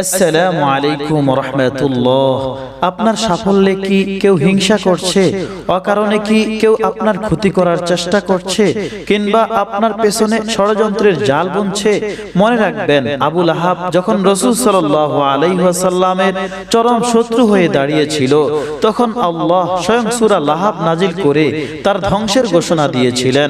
আসসালামু আলাইকুম রাহমাতুল্লাহ। আপনার সাফল্যে কি কেউ হিংসা করছে? অকারণে কি কেউ আপনার ক্ষতি করার চেষ্টা করছে, কিংবা আপনার পেছনে ষড়যন্ত্রের জাল বুনছে? মনে রাখবেন, আবু লাহাব যখন রাসূল সাল্লাল্লাহু আলাইহি ওয়াসাল্লামের চরম শত্রু হয়ে দাঁড়িয়েছিল, তখন আল্লাহ স্বয়ং সূরা লাহাব নাজিল করে তার ধ্বংসের ঘোষণা দিয়েছিলেন।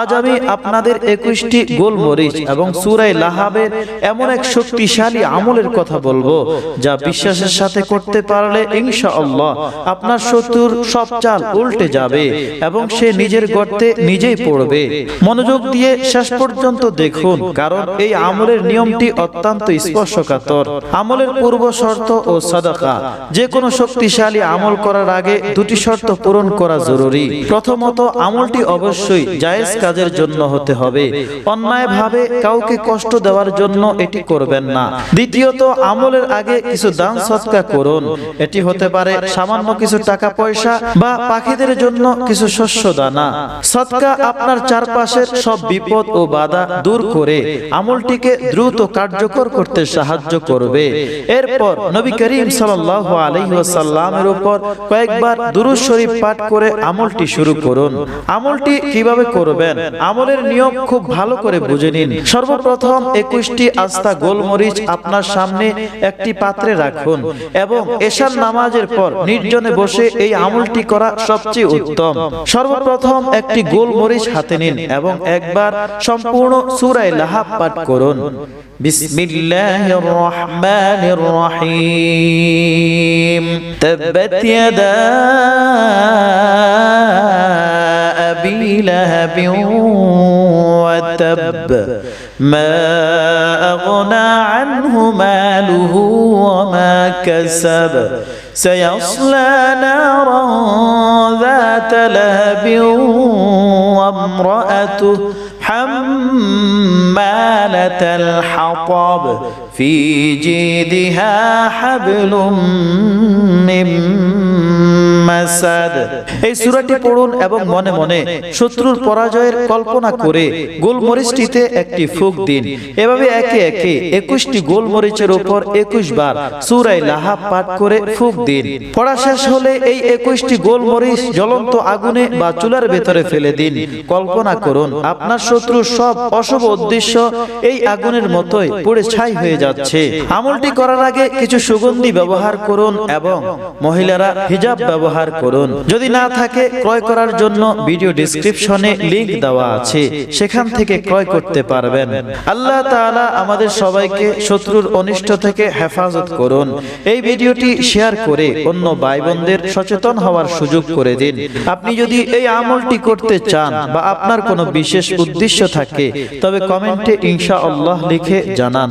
আজ আমি আপনাদের 21টি গোলমরিচ এবং সূরা লাহাবের এমন এক শক্তিশালী আমলের কথা বলবো, যা বিশ্বাসের সাথে করতে পারলে ইনশাআল্লাহ আপনার শত্রুর সব চাল উল্টে যাবে এবং সে নিজের গর্তে নিজেই পড়বে। মনোযোগ দিয়ে শেষ পর্যন্ত দেখুন, কারণ এই আমলের নিয়মটি অত্যন্ত স্পর্শকাতর। আমলের পূর্ব শর্ত ও সাদাকা। যে কোনো শক্তিশালী আমল করার আগে দুটি শর্ত পূরণ করা জরুরি। প্রথমত, আমলটি অবশ্যই জায়েজ কাজের জন্য হতে হবে। অন্যায়ভাবে কাউকে কষ্ট দেওয়ার জন্য এটি করবেন না। দ্বিতীয়ত, আমলের আগে কিছু দান সদকা করুন। এটি হতে পারে সামান্য কিছু টাকা পয়সা বা পাখিদের জন্য কিছু শস্য দানা। সদকা আপনার চারপাশের সব বিপদ ও বাধা দূর করে আমলটিকে দ্রুত কার্যকর করতে সাহায্য করবে। এরপর নবী করিম সাল্লাল্লাহু আলাইহি ওয়াসাল্লামের উপর কয়েকবার দুরূদ শরীফ পাঠ করে আমলটি শুরু করুন। আমলটি কিভাবে করবেন? আমলের নিয়ম খুব ভালো করে বুঝে নিন। সর্বপ্রথম 21টি আস্তা গোলমরিচ আপনার সামনে একটি পাত্রে রাখুন এবং এশার নামাজের পর নির্জনে বসে এই আমলটি করা সবচেয়ে উত্তম। সর্বপ্রথম একটি গোলমরিচ হাতে নিন এবং একবার সম্পূর্ণ সূরা লাহাব পাঠ করুন। বিসমিল্লাহির রহমানির রহিম। তাব্বাত ইয়াদা আবি লাহাবিন ওয়া তাব মা আগনা আনহু মালুহু ওয়া মা কাসাব سيصلى نارا ذات لهب وامرأته حمالة الحطب في جيدها حبل من مسد। এই সূরাটি পড়ুন এবং মনে মনে শত্রুর পরাজয়ের কল্পনা করে গোলমরিচটিতে একটি ফুঁক দিন। এভাবে একে একে 21টি গোলমরিচের উপর 21 বার সূরা লাহাব পাঠ করে ফুঁক দিন। পড়া শেষ হলে এই 21টি গোলমরিচ জ্বলন্ত আগুনে বা চুলার ভেতরে ফেলে দিন। কল্পনা করুন, আপনার শত্রুর সব অশুভ উদ্দেশ্য এই আগুনের মতোই পুড়ে ছাই হয়ে যাচ্ছে। আমলটি করার আগে কিছু সুগন্ধি ব্যবহার করুন এবং মহিলারা হিজাব ব্যবহার করুন। যদি না থাকে, ক্রয় করার জন্য ভিডিও ডেসক্রিপশনে লিংক দেওয়া আছে, সেখান থেকে ক্রয় করতে পারবেন। আল্লাহ তাআলা আমাদের সবাইকে শত্রুর অনিষ্ট থেকে হেফাজত করুন। এই ভিডিওটি শেয়ার করে অন্য ভাই বোনদের সচেতন হওয়ার সুযোগ করে দিন। আপনি যদি এই আমলটি করতে চান বা আপনার কোনো বিশেষ উদ্দেশ্য থাকে, তবে কমেন্টে ইনশাআল্লাহ লিখে জানান।